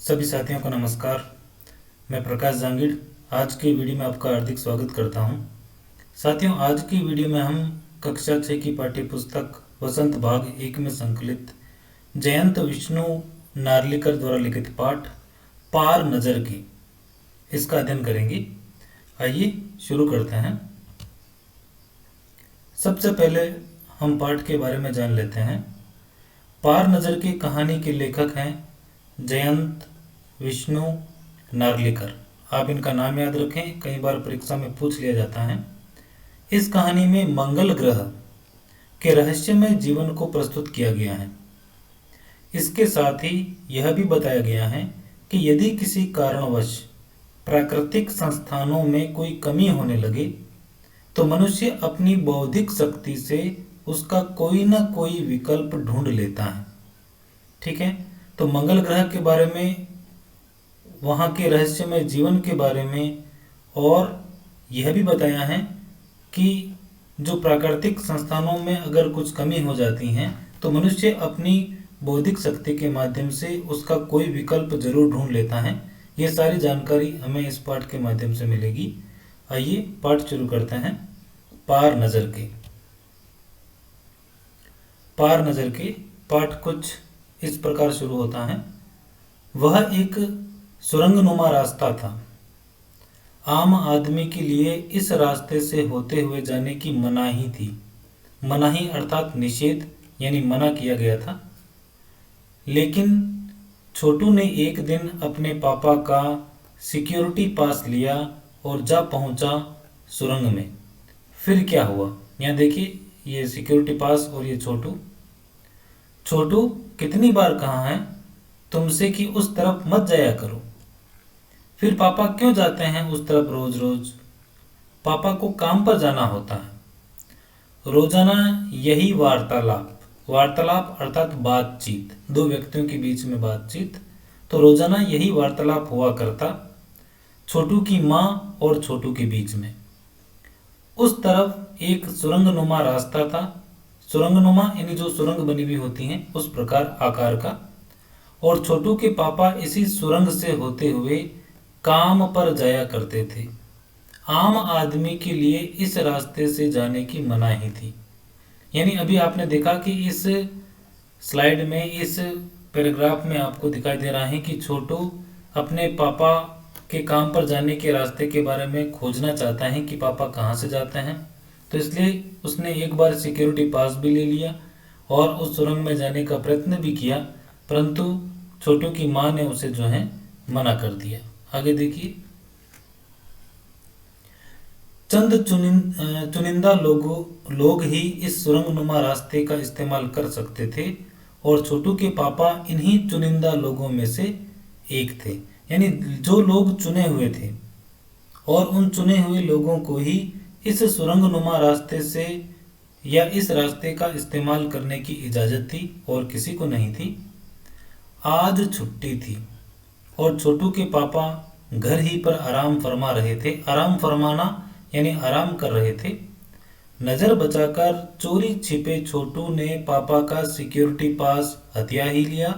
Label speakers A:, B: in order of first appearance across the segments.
A: सभी साथियों को नमस्कार। मैं प्रकाश जांगिड़ आज की वीडियो में आपका हार्दिक स्वागत करता हूं। साथियों, आज की वीडियो में हम कक्षा 6 की पाठ्य पुस्तक वसंत भाग 1 में संकलित जयंत विष्णु नार्लिकर द्वारा लिखित पाठ पार नज़र की इसका अध्ययन करेंगे। आइए शुरू करते हैं। सबसे पहले हम पाठ के बारे में जान लेते हैं। पार नज़र की कहानी के लेखक हैं जयंत विष्णु नार्लिकर। आप इनका नाम याद रखें, कई बार परीक्षा में पूछ लिया जाता है। इस कहानी में मंगल ग्रह के रहस्यमय जीवन को प्रस्तुत किया गया है। इसके साथ ही यह भी बताया गया है कि यदि किसी कारणवश प्राकृतिक संस्थानों में कोई कमी होने लगे तो मनुष्य अपनी बौद्धिक शक्ति से उसका कोई ना कोई विकल्प ढूंढ लेता है। ठीक है, तो मंगल ग्रह के बारे में, वहाँ के रहस्यमय जीवन के बारे में, और यह भी बताया है कि जो प्राकृतिक संस्थानों में अगर कुछ कमी हो जाती हैं तो मनुष्य अपनी बौद्धिक शक्ति के माध्यम से उसका कोई विकल्प जरूर ढूंढ लेता है। ये सारी जानकारी हमें इस पाठ के माध्यम से मिलेगी। आइए पाठ शुरू करते हैं। पार नज़र के। पार नज़र के पाठ कुछ इस प्रकार शुरू होता है। वह एक सुरंगनुमा रास्ता था। आम आदमी के लिए इस रास्ते से होते हुए जाने की मनाही थी। मनाही अर्थात निषेध, यानी मना किया गया था। लेकिन छोटू ने एक दिन अपने पापा का सिक्योरिटी पास लिया और जा पहुंचा सुरंग में। फिर क्या हुआ, यहाँ देखिए, ये सिक्योरिटी पास और ये छोटू। छोटू कितनी बार कहा है तुमसे कि उस तरफ मत जाया करो। फिर पापा क्यों जाते हैं उस तरफ रोज रोज? पापा को काम पर जाना होता है। रोजाना यही वार्तालाप, वार्तालाप अर्थात बातचीत, दो व्यक्तियों के बीच में बातचीत, तो रोजाना यही वार्तालाप हुआ करता छोटू की माँ और छोटू के बीच में। उस तरफ एक सुरंगनुमा रास्ता था। सुरंगनुमा यानी जो सुरंग बनी हुई होती हैं उस प्रकार आकार का। और छोटू के पापा इसी सुरंग से होते हुए काम पर जाया करते थे। आम आदमी के लिए इस रास्ते से जाने की मनाही थी। यानी अभी आपने देखा कि इस स्लाइड में, इस पैराग्राफ में आपको दिखाई दे रहा है कि छोटू अपने पापा के काम पर जाने के रास्ते के बारे में खोजना चाहता है कि पापा कहाँ से जाते हैं। तो इसलिए उसने एक बार सिक्योरिटी पास भी ले लिया और उस सुरंग में जाने का प्रयत्न भी किया, परंतु छोटू की माँ ने उसे जो है मना कर दिया। आगे देखिए। चंद चुनिंदा लोग ही इस सुरंगनुमा रास्ते का इस्तेमाल कर सकते थे और छोटू के पापा इन्हीं चुनिंदा लोगों में से एक थे। यानी जो लोग चुने हुए थे, और उन चुने हुए लोगों को ही इस सुरंगनुमा रास्ते से या इस रास्ते का इस्तेमाल करने की इजाज़त थी और किसी को नहीं थी। आज छुट्टी थी और छोटू के पापा घर ही पर आराम फरमा रहे थे। आराम फरमाना यानी आराम कर रहे थे। नज़र बचाकर चोरी छिपे छोटू ने पापा का सिक्योरिटी पास हथिया ही लिया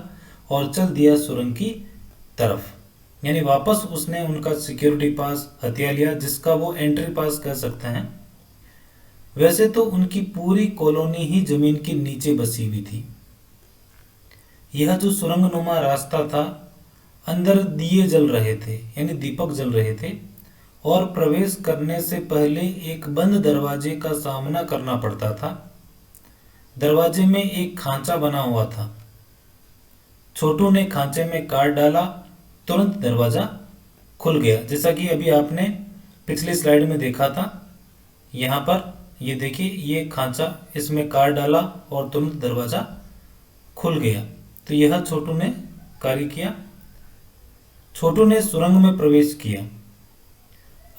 A: और चल दिया सुरंग की तरफ। यानी वापस उसने उनका सिक्योरिटी पास हथिया लिया, जिसका वो एंट्री पास कह सकते हैं। वैसे तो उनकी पूरी कॉलोनी ही जमीन के नीचे बसी हुई थी। यह जो सुरंगनुमा रास्ता था, अंदर दिए जल रहे थे, यानी दीपक जल रहे थे, और प्रवेश करने से पहले एक बंद दरवाजे का सामना करना पड़ता था। दरवाजे में एक खांचा बना हुआ था। छोटू ने खांचे में कार्ड डाला, तुरंत दरवाजा खुल गया। जैसा कि अभी आपने पिछली स्लाइड में देखा था। यहाँ पर ये देखिए, ये खांचा, इसमें कार्ड डाला और तुरंत दरवाजा खुल गया। तो यह छोटू ने कार्य किया। छोटू ने सुरंग में प्रवेश किया।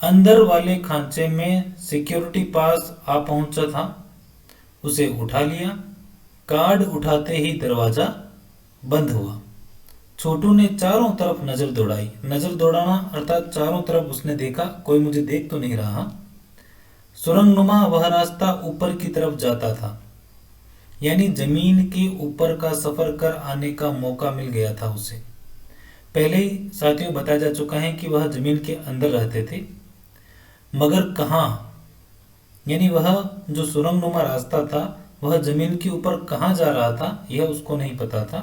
A: अंदर वाले खांचे में सिक्योरिटी पास आ पहुंचा था। उसे उठा लिया। कार्ड उठाते ही दरवाजा बंद हुआ। छोटू ने चारों तरफ नजर दौड़ाई। नजर दौड़ाना अर्थात चारों तरफ उसने देखा, कोई मुझे देख तो नहीं रहा। सुरंगनुमा वह रास्ता ऊपर की तरफ जाता था, यानी जमीन के ऊपर का सफर कर आने का मौका मिल गया था उसे। पहले ही साथियों बताया जा चुका है कि वह जमीन के अंदर रहते थे, मगर कहाँ, यानी वह जो सुरंगनुमा रास्ता था वह जमीन के ऊपर कहाँ जा रहा था यह उसको नहीं पता था।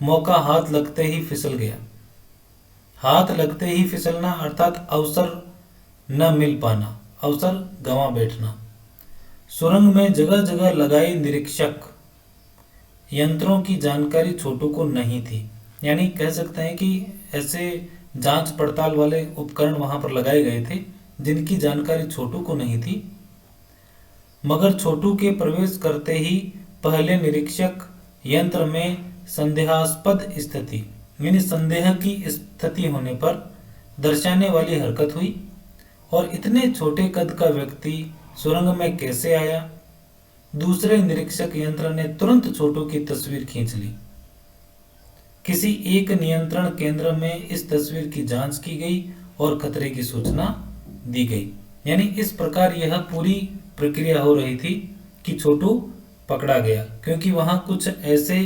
A: मौका हाथ लगते ही फिसल गया। हाथ लगते ही फिसलना अर्थात अवसर न मिल पाना, अवसर गंवा बैठना। सुरंग में जगह जगह लगाए निरीक्षक यंत्रों की जानकारी छोटू को नहीं थी, यानी कह सकते हैं कि ऐसे जांच पड़ताल वाले उपकरण वहां पर लगाए गए थे जिनकी जानकारी छोटू को नहीं थी। मगर छोटू के प्रवेश करते ही पहले निरीक्षक यंत्र में संदेहास्पद स्थिति, यानी संदेह की स्थिति होने पर दर्शाने वाली हरकत हुई। और इतने छोटे कद का व्यक्ति सुरंग में कैसे आया? दूसरे निरीक्षक यंत्र ने तुरंत छोटू की तस्वीर खींच ली। किसी एक नियंत्रण केंद्र में इस तस्वीर की जांच की गई और खतरे की सूचना दी गई। यानी इस प्रकार यह पूरी प्रक्रिया हो रही थी कि छोटू पकड़ा गया, क्योंकि वहां कुछ ऐसे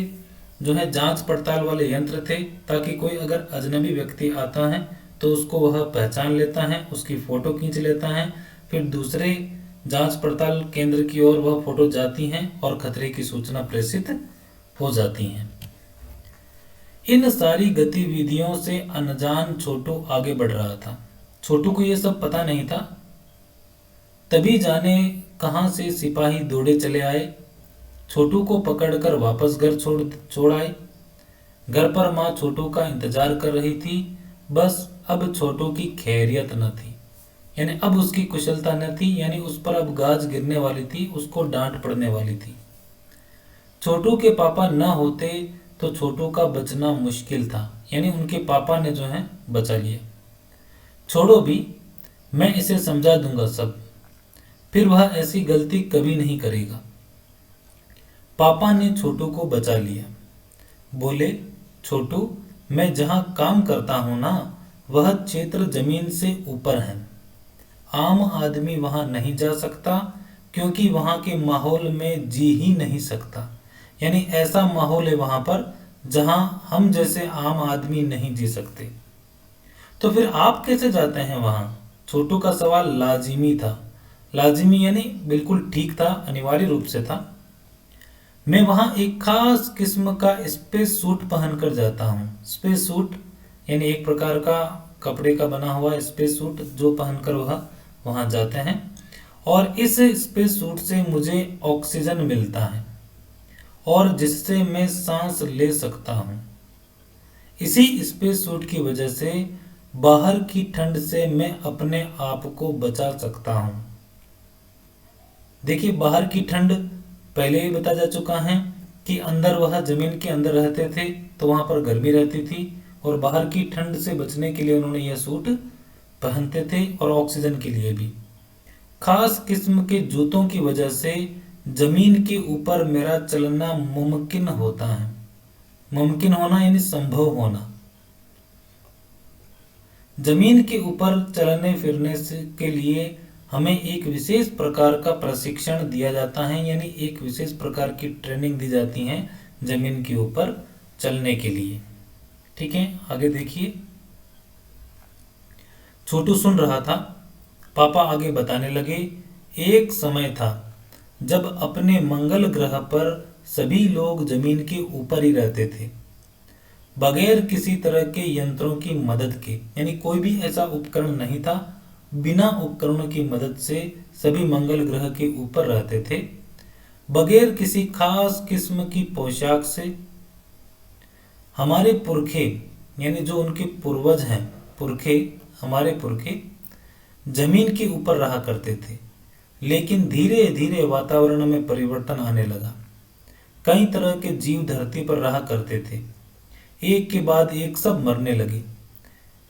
A: जो है जांच पड़ताल वाले यंत्र थे ताकि कोई अगर अजनबी व्यक्ति आता है तो उसको वह पहचान लेता है, उसकी फोटो खींच लेता है, फिर दूसरे जांच पड़ताल केंद्र की ओर वह फोटो जाती हैं और खतरे की सूचना प्रेषित हो जाती हैं। इन सारी गतिविधियों से अनजान छोटू आगे बढ़ रहा था। छोटू को यह सब पता नहीं था। तभी जाने कहां से सिपाही दौड़े चले आए, छोटू को पकड़कर वापस घर छोड़ आए। घर पर माँ छोटू का इंतजार कर रही थी। बस अब छोटू की खैरियत न थी, यानी अब उसकी कुशलता न थी, यानी उस पर अब गाज गिरने वाली थी, उसको डांट पड़ने वाली थी। छोटू के पापा न होते तो छोटू का बचना मुश्किल था, यानी उनके पापा ने जो है बचा लिया। छोड़ो भी, मैं इसे समझा दूंगा सब, फिर वह ऐसी गलती कभी नहीं करेगा। पापा ने छोटू को बचा लिया। बोले, छोटू, मैं जहां काम करता हूं ना, वह क्षेत्र जमीन से ऊपर है। आम आदमी वहां नहीं जा सकता, क्योंकि वहां के माहौल में जी ही नहीं सकता। यानी ऐसा माहौल है वहां पर जहां हम जैसे आम आदमी नहीं जी सकते। तो फिर आप कैसे जाते हैं वहां? छोटू का सवाल लाजिमी था। लाजिमी यानी बिल्कुल ठीक था, अनिवार्य रूप से था। मैं वहां एक खास किस्म का स्पेस सूट पहनकर जाता हूँ। स्पेस सूट यानी एक प्रकार का कपड़े का बना हुआ स्पेस सूट जो पहनकर वह वहां जाते हैं, और इस स्पेस सूट से मुझे ऑक्सीजन मिलता है और जिससे मैं सांस ले सकता हूं। इसी स्पेस सूट की वजह से बाहर की ठंड से मैं अपने आप को बचा सकता हूं। देखिए, बाहर की ठंड पहले ही बता जा चुका है कि अंदर वह जमीन के अंदर रहते थे तो वहां पर गर्मी रहती थी, और बाहर की ठंड से बचने के लिए उन्होंने यह सूट पहनते थे, और ऑक्सीजन के लिए भी। खास किस्म के जूतों की वजह से जमीन के ऊपर मेरा चलना मुमकिन होता है। मुमकिन होना यानी संभव होना। जमीन के ऊपर चलने फिरने के लिए हमें एक विशेष प्रकार का प्रशिक्षण दिया जाता है, यानी एक विशेष प्रकार की ट्रेनिंग दी जाती है जमीन के ऊपर चलने के लिए। ठीक है, आगे देखिए। छोटू सुन रहा था। पापा आगे बताने लगे, एक समय था जब अपने मंगल ग्रह पर सभी लोग जमीन के ऊपर ही रहते थे, बगैर किसी तरह के यंत्रों की मदद के। यानी कोई भी ऐसा उपकरण नहीं था, बिना उपकरणों की मदद से सभी मंगल ग्रह के ऊपर रहते थे, बगैर किसी खास किस्म की पोशाक से। हमारे पुरखे यानी जो उनके पूर्वज हैं, पुरखे, हमारे पुरखे जमीन के ऊपर रहा करते थे, लेकिन धीरे धीरे वातावरण में परिवर्तन आने लगा। कई तरह के जीव धरती पर रहा करते थे, एक के बाद एक सब मरने लगे,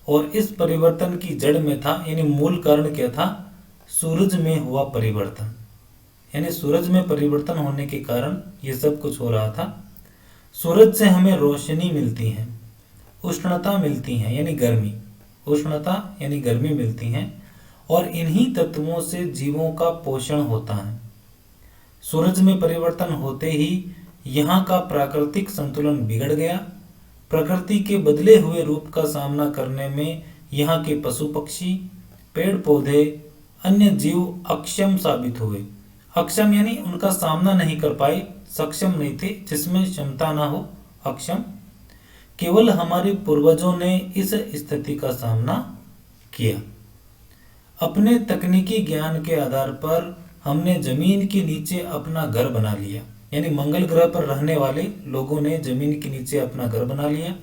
A: और इस परिवर्तन की जड़ में था, यानी मूल कारण क्या था? सूरज में हुआ परिवर्तन। यानी सूरज में परिवर्तन होने के कारण ये सब कुछ हो रहा था। सूरज से हमें रोशनी मिलती है, उष्णता मिलती है यानी गर्मी, उष्णता यानी गर्मी मिलती है, और इन्हीं तत्वों से जीवों का पोषण होता है। सूरज में परिवर्तन होते ही यहाँ का प्राकृतिक संतुलन बिगड़ गया। प्रकृति के बदले हुए रूप का सामना करने में यहाँ के पशु पक्षी, पेड़ पौधे, अन्य जीव अक्षम साबित हुए। अक्षम यानी उनका सामना नहीं कर पाए, सक्षम नहीं थे, जिसमें क्षमता ना हो, अक्षम। केवल हमारे पूर्वजों ने इस स्थिति का सामना किया। अपने तकनीकी ज्ञान के आधार पर हमने जमीन के नीचे अपना घर बना लिया, यानी मंगल ग्रह पर रहने वाले लोगों ने जमीन के नीचे अपना घर बना लिया।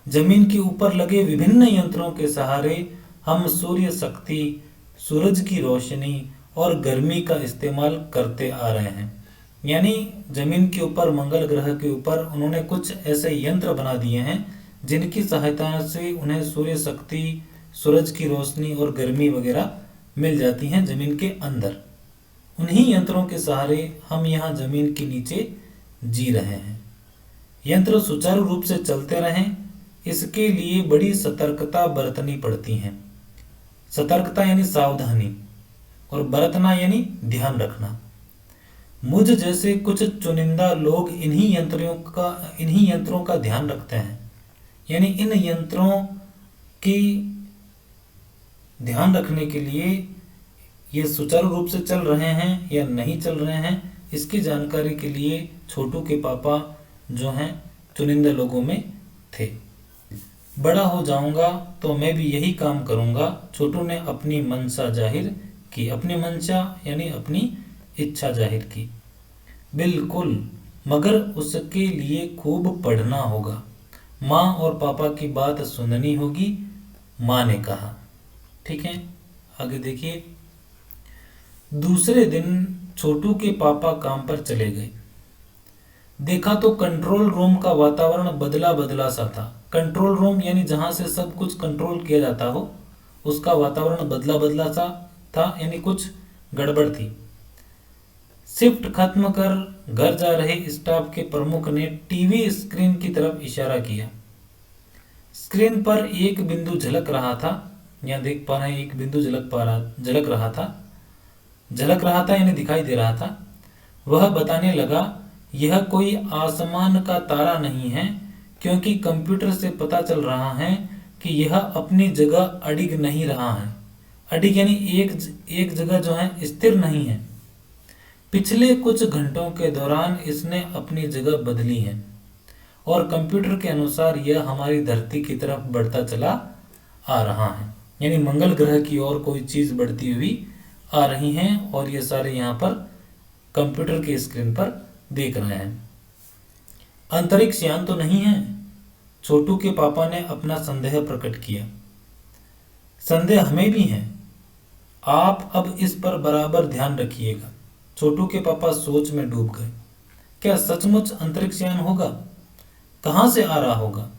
A: जमीन के ऊपर लगे विभिन्न यंत्रों के सहारे हम सूर्य शक्ति, सूरज की रोशनी और गर्मी का इस्तेमाल करते आ रहे हैं। यानी जमीन के ऊपर, मंगल ग्रह के ऊपर उन्होंने कुछ ऐसे यंत्र बना दिए हैं जिनकी सहायता से उन्हें सूर्य शक्ति, सूरज की रोशनी और गर्मी वगैरह मिल जाती हैं जमीन के अंदर। उन्हीं यंत्रों के सहारे हम यहाँ जमीन के नीचे जी रहे हैं। यंत्र सुचारू रूप से चलते रहें, इसके लिए बड़ी सतर्कता बरतनी पड़ती है। सतर्कता यानी सावधानी, और बरतना यानी ध्यान रखना। मुझ जैसे कुछ चुनिंदा लोग इन्हीं यंत्रों का ध्यान रखते हैं, यानी इन यंत्रों की ध्यान रखने के लिए ये सुचारू रूप से चल रहे हैं या नहीं चल रहे हैं, इसकी जानकारी के लिए छोटू के पापा जो हैं चुनिंदा लोगों में थे। बड़ा हो जाऊंगा तो मैं भी यही काम करूंगा, छोटू ने अपनी मंशा जाहिर की। अपनी मंशा यानी अपनी इच्छा जाहिर की। बिल्कुल, मगर उसके लिए खूब पढ़ना होगा, माँ और पापा की बात सुननी होगी, माँ ने कहा। ठीक है, आगे देखिए। दूसरे दिन छोटू के पापा काम पर चले गए। देखा तो कंट्रोल रूम का वातावरण बदला बदला सा था। कंट्रोल रूम यानी जहां से सब कुछ कंट्रोल किया जाता हो, उसका वातावरण बदला बदला सा था, यानी कुछ गड़बड़ थी। शिफ्ट खत्म कर घर जा रहे स्टाफ के प्रमुख ने टीवी स्क्रीन की तरफ इशारा किया। स्क्रीन पर एक बिंदु झलक रहा था, यहाँ देख पा रहे हैं, एक बिंदु झलक रहा था यानी दिखाई दे रहा था। वह बताने लगा, यह कोई आसमान का तारा नहीं है, क्योंकि कंप्यूटर से पता चल रहा है कि यह अपनी जगह अडिग नहीं रहा है। अडिग यानी एक जगह जो है स्थिर नहीं है। पिछले कुछ घंटों के दौरान इसने अपनी जगह बदली है और कंप्यूटर के अनुसार यह हमारी धरती की तरफ बढ़ता चला आ रहा है। यानी मंगल ग्रह की ओर कोई चीज बढ़ती हुई आ रही है और ये सारे यहाँ पर कंप्यूटर के स्क्रीन पर देख रहे हैं। अंतरिक्ष यान तो नहीं है? छोटू के पापा ने अपना संदेह प्रकट किया। संदेह हमें भी है, आप अब इस पर बराबर ध्यान रखिएगा। छोटू के पापा सोच में डूब गए। क्या सचमुच अंतरिक्ष यान होगा? कहां से आ रहा होगा?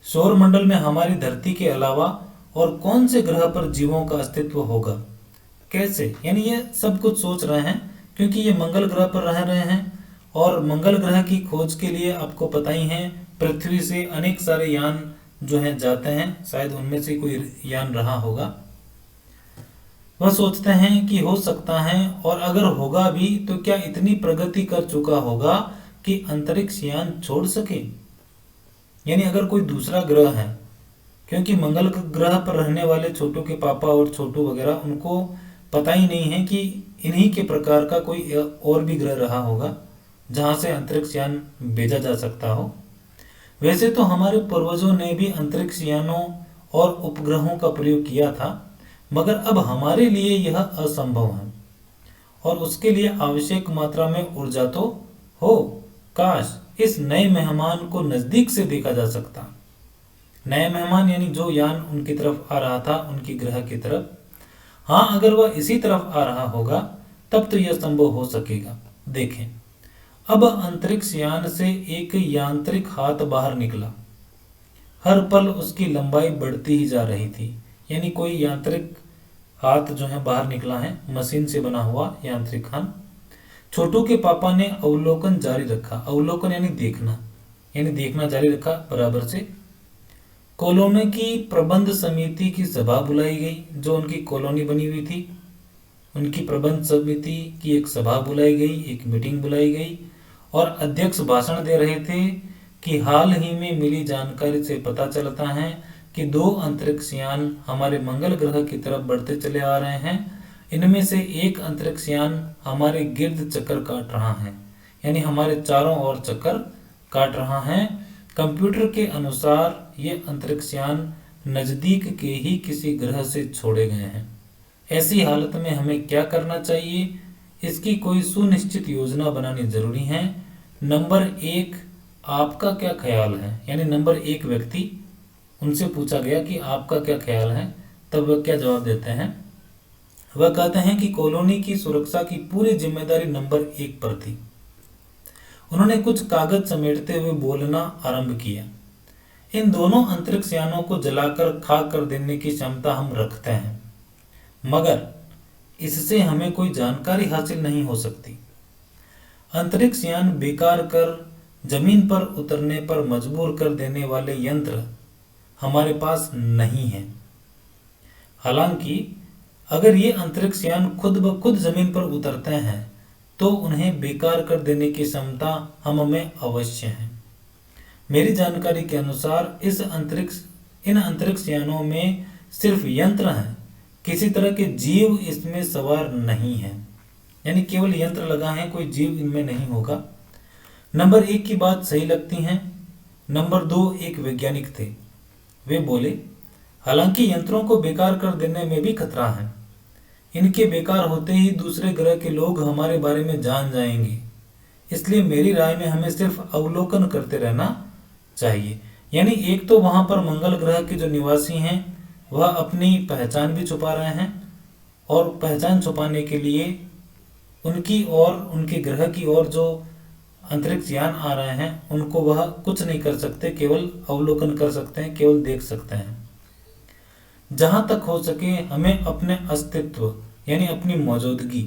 A: सौर मंडल में हमारी धरती के अलावा और कौन से ग्रह पर जीवों का अस्तित्व होगा? कैसे? यानी ये सब कुछ सोच रहे हैं, क्योंकि ये मंगल ग्रह पर रह रहे हैं और मंगल ग्रह की खोज के लिए आपको पता ही है, पृथ्वी से अनेक सारे यान जो हैं जाते हैं, शायद उनमें से कोई यान रहा होगा। वह सोचते हैं कि हो सकता है, और अगर होगा भी तो क्या इतनी प्रगति कर चुका होगा कि अंतरिक्ष यान छोड़ सके। यानी अगर कोई दूसरा ग्रह है, क्योंकि मंगल ग्रह पर रहने वाले छोटू के पापा और छोटू वगैरह, उनको पता ही नहीं है कि इन्हीं के प्रकार का कोई और भी ग्रह रहा होगा जहां से अंतरिक्ष यान भेजा जा सकता हो। वैसे तो हमारे पूर्वजों ने भी अंतरिक्ष यानों और उपग्रहों का प्रयोग किया था, मगर अब हमारे लिए यह असंभव है और उसके लिए आवश्यक मात्रा में ऊर्जा तो हो। काश इस नए मेहमान को नजदीक से देखा जा सकता। नए मेहमान यानी जो यान उनकी तरफ आ रहा था, उनकी ग्रह की तरफ। हाँ, अगर वह इसी तरफ आ रहा होगा तब तो यह संभव हो सकेगा। देखें, अब अंतरिक्ष यान से एक यांत्रिक हाथ बाहर निकला। हर पल उसकी लंबाई बढ़ती ही जा रही थी। यानी कोई यांत्रिक हाथ जो है बाहर निकला है, मशीन से बना हुआ यांत्रिक हाथ। छोटू के पापा ने अवलोकन जारी रखा। अवलोकन यानी देखना जारी रखा बराबर से। कॉलोनी की प्रबंध समिति की सभा बुलाई गई। जो उनकी कॉलोनी बनी हुई थी, उनकी प्रबंध समिति की एक सभा बुलाई गई, एक मीटिंग बुलाई गई और अध्यक्ष भाषण दे रहे थे कि हाल ही में मिली जानकारी से पता चलता है कि 2 अंतरिक्ष यान हमारे मंगल ग्रह की तरफ बढ़ते चले आ रहे हैं। इनमें से एक अंतरिक्ष यान हमारे गिर्द चक्कर काट रहा है, यानी हमारे चारों ओर चक्कर काट रहा है। कंप्यूटर के अनुसार ये अंतरिक्ष यान नजदीक के ही किसी ग्रह से छोड़े गए हैं। ऐसी हालत में हमें क्या करना चाहिए, इसकी कोई सुनिश्चित योजना बनानी जरूरी है। नंबर 1, आपका क्या ख्याल है? यानी नंबर 1 व्यक्ति, उनसे पूछा गया कि आपका क्या ख्याल है, तब वह क्या जवाब देते हैं? वह कहते हैं कि कॉलोनी की सुरक्षा की पूरी जिम्मेदारी नंबर 1 पर थी। उन्होंने कुछ कागज समेटते हुए बोलना आरंभ किया। इन दोनों अंतरिक्ष यानों को जलाकर खाक कर देने की क्षमता हम रखते हैं, मगर इससे हमें कोई जानकारी हासिल नहीं हो सकती। अंतरिक्ष यान बेकार कर जमीन पर उतरने पर मजबूर कर देने वाले यंत्र हमारे पास नहीं है। हालांकि अगर ये अंतरिक्ष यान खुद ब खुद जमीन पर उतरते हैं तो उन्हें बेकार कर देने की क्षमता हम में अवश्य है। मेरी जानकारी के अनुसार इन अंतरिक्ष यानों में सिर्फ यंत्र हैं, किसी तरह के जीव इसमें सवार नहीं है, यानी केवल यंत्र लगा है, कोई जीव इनमें नहीं होगा। नंबर 1 की बात सही लगती है। नंबर 2 एक वैज्ञानिक थे। वे बोले, हालांकि यंत्रों को बेकार कर देने में भी खतरा है। इनके बेकार होते ही दूसरे ग्रह के लोग हमारे बारे में जान जाएंगे, इसलिए मेरी राय में हमें सिर्फ अवलोकन करते रहना चाहिए। यानी एक तो वहां पर मंगल ग्रह के जो निवासी हैं वह अपनी पहचान भी छुपा रहे हैं, और पहचान छुपाने के लिए उनकी और उनके ग्रह की ओर जो अंतरिक्ष यान आ रहे हैं उनको वह कुछ नहीं कर सकते, केवल अवलोकन कर सकते हैं, केवल देख सकते हैं। जहां तक हो सके हमें अपने अस्तित्व यानी अपनी मौजूदगी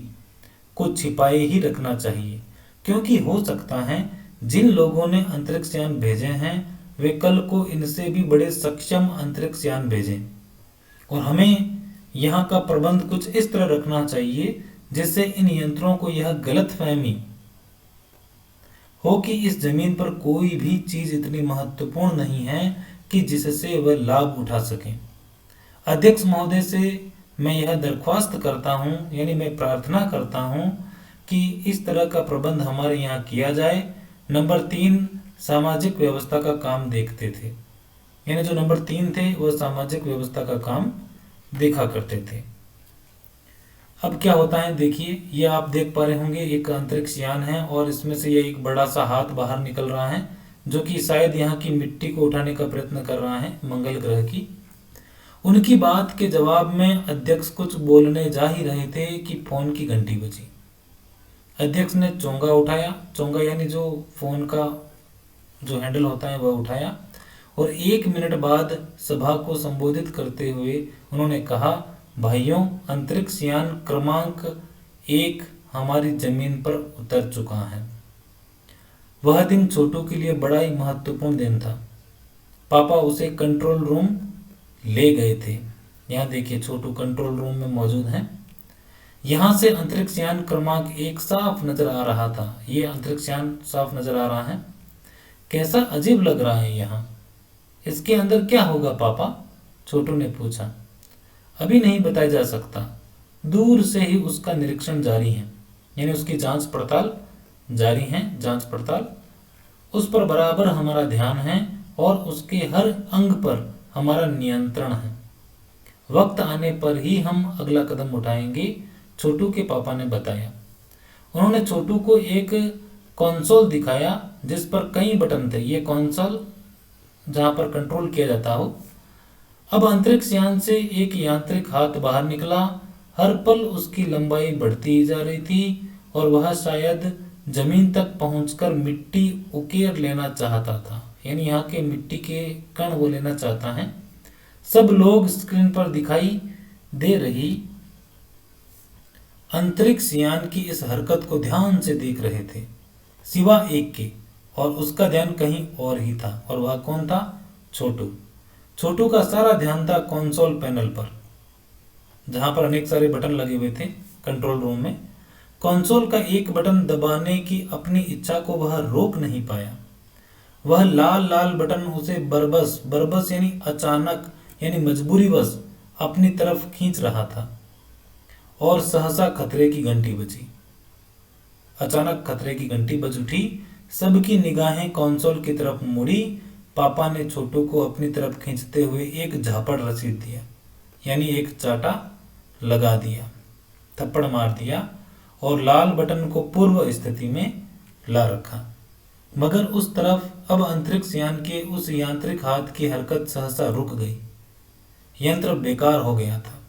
A: को छिपाए ही रखना चाहिए, क्योंकि हो सकता है जिन लोगों ने अंतरिक्ष यान भेजे हैं वे कल को इनसे भी बड़े सक्षम अंतरिक्ष यान भेजें, और हमें यहाँ का प्रबंध कुछ इस तरह रखना चाहिए जिससे इन यंत्रों को यह गलतफहमी हो कि इस जमीन पर कोई भी चीज इतनी महत्वपूर्ण नहीं है कि जिससे वह लाभ उठा सकें। अध्यक्ष महोदय से मैं यह दरख्वास्त करता हूं, यानी मैं प्रार्थना करता हूं कि इस तरह का प्रबंध हमारे यहाँ किया जाए। नंबर 3 सामाजिक व्यवस्था का काम देखते थे, यानी जो नंबर 3 थे वह सामाजिक व्यवस्था का काम देखा करते थे। अब क्या होता है देखिए, ये आप देख पा रहे होंगे एक अंतरिक्ष यान है और इसमें से ये एक बड़ा सा हाथ बाहर निकल रहा है जो कि शायद यहाँ की मिट्टी को उठाने का प्रयत्न कर रहा है मंगल ग्रह की। उनकी बात के जवाब में अध्यक्ष कुछ बोलने जा ही रहे थे कि फोन की घंटी बजी। अध्यक्ष ने चोंगा उठाया, चोंगा यानी जो फोन का जो हैंडल होता है वह उठाया, और 1 मिनट बाद सभा को संबोधित करते हुए उन्होंने कहा, भाइयों, अंतरिक्ष यान क्रमांक 1 हमारी जमीन पर उतर चुका है। वह दिन छोटू के लिए बड़ा ही महत्वपूर्ण दिन था। पापा उसे कंट्रोल रूम ले गए थे। यहाँ देखिए छोटू कंट्रोल रूम में मौजूद है। यहाँ से अंतरिक्ष यान क्रमांक 1 साफ नजर आ रहा था। ये अंतरिक्ष यान साफ नजर आ रहा है। कैसा अजीब लग रहा है यहाँ, इसके अंदर क्या होगा पापा? छोटू ने पूछा। अभी नहीं बताया जा सकता, दूर से ही उसका निरीक्षण जारी है, यानी उसकी जांच पड़ताल जारी है। जांच पड़ताल उस पर बराबर हमारा ध्यान है और उसके हर अंग पर हमारा नियंत्रण है। वक्त आने पर ही हम अगला कदम उठाएंगे, छोटू के पापा ने बताया। उन्होंने छोटू को एक कंसोल दिखाया जिस पर कई बटन थे। ये कंसोल जहां पर कंट्रोल किया जाता हो। अब अंतरिक्ष यान से एक यांत्रिक हाथ बाहर निकला। हर पल उसकी लंबाई बढ़ती ही जा रही थी और वह शायद जमीन तक पहुंचकर मिट्टी उकेर लेना चाहता था, यानी यहाँ के मिट्टी के कण वो लेना चाहता है। सब लोग स्क्रीन पर दिखाई दे रही अंतरिक्ष यान की इस हरकत को ध्यान से देख रहे थे, सिवा एक के, और उसका ध्यान कहीं और ही था। और वह कौन था? छोटू। छोटू का सारा ध्यान था कंसोल पैनल पर, जहां पर अनेक सारे बटन लगे हुए थे कंट्रोल रूम में। कंसोल का एक बटन दबाने की अपनी इच्छा को वह रोक नहीं पाया। वह लाल लाल बटन उसे बरबस बरबस यानी अचानक यानी मजबूरीवश अपनी तरफ खींच रहा था। और सहसा खतरे की घंटी बजी। अचानक खतरे की घंटी बज उठी। सबकी निगाहें कंसोल की तरफ मुड़ी। पापा ने छोटू को अपनी तरफ खींचते हुए एक झापड़ रसीद दिया, यानी एक चाटा लगा दिया, थप्पड़ मार दिया और लाल बटन को पूर्व स्थिति में ला रखा। मगर उस तरफ अब अंतरिक्ष यान के उस यांत्रिक हाथ की हरकत सहसा रुक गई। यंत्र बेकार हो गया था।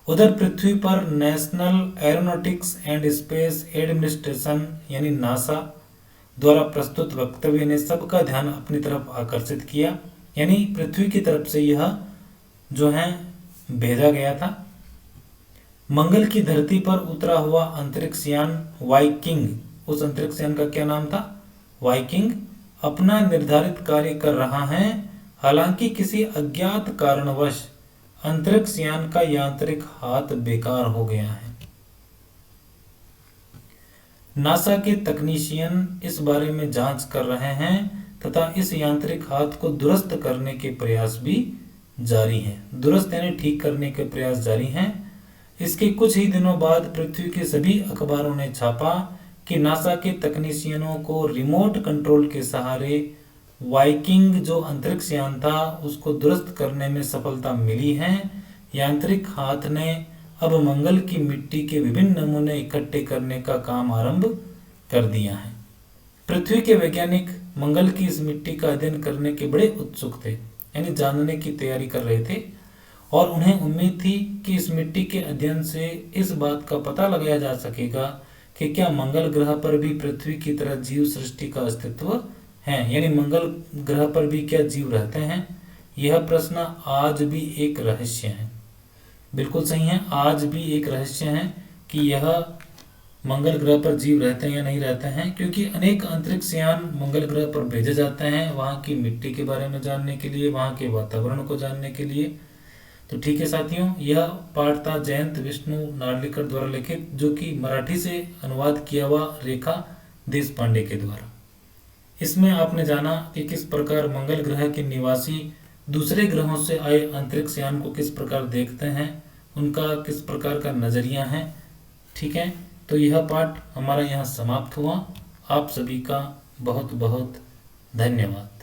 A: उधर पृथ्वी पर national aeronautics and space administration यानी नासा द्वारा प्रस्तुत वक्तव्य ने सबका ध्यान अपनी तरफ आकर्षित किया। यानी पृथ्वी की तरफ से यह जो है भेजा गया था। मंगल की धरती पर उतरा हुआ अंतरिक्ष यान वाइकिंग, उस अंतरिक्ष यान का क्या नाम था? वाइकिंग, अपना निर्धारित कार्य कर रहा है। हालांकि किसी अज्ञात कारणवश अंतरिक्ष यान का यांत्रिक हाथ बेकार हो गया है। नासा के तकनीशियन इस बारे में जांच कर रहे हैं तथा इस यांत्रिक हाथ को दुरुस्त करने के प्रयास भी जारी हैं। दुरुस्त यानी ठीक करने के प्रयास जारी हैं। इसके कुछ ही दिनों बाद पृथ्वी के सभी अखबारों ने छापा कि नासा के तकनीशियनों को रिमोट कंट्रोल के सहारे वाइकिंग जो अंतरिक्ष यान था उसको दुरुस्त करने में सफलता मिली है। यांत्रिक हाथ ने अब मंगल की मिट्टी के विभिन्न नमूने इकट्ठे करने का काम आरंभ कर दिया है। पृथ्वी के वैज्ञानिक मंगल की इस मिट्टी का अध्ययन करने के बड़े उत्सुक थे, यानी जानने की तैयारी कर रहे थे और उन्हें उम्मीद थी कि इस मिट्टी के अध्ययन से इस बात का पता लगाया जा सकेगा कि क्या मंगल ग्रह पर भी पृथ्वी की तरह जीव सृष्टि का अस्तित्व है, यानी मंगल ग्रह पर भी क्या जीव रहते हैं। यह प्रश्न आज भी एक रहस्य है। बिल्कुल सही है, आज भी एक रहस्य है कि यह मंगल ग्रह पर जीव रहते हैं या नहीं रहते हैं, क्योंकि अनेक अंतरिक्ष यान मंगल ग्रह पर भेजे जाते हैं वहाँ की मिट्टी के बारे में जानने के लिए, वहाँ के वातावरण को जानने के लिए। तो ठीक है साथियों, यह पाठ था जयंत विष्णु नार्लिकर द्वारा लिखित, जो कि मराठी से अनुवाद किया हुआ रेखा देशपांडे के द्वारा। इसमें आपने जाना कि किस प्रकार मंगल ग्रह के निवासी दूसरे ग्रहों से आए अंतरिक्ष यान को किस प्रकार देखते हैं, उनका किस प्रकार का नजरिया है। ठीक है, तो यह पाठ हमारा यहाँ समाप्त हुआ। आप सभी का बहुत बहुत धन्यवाद।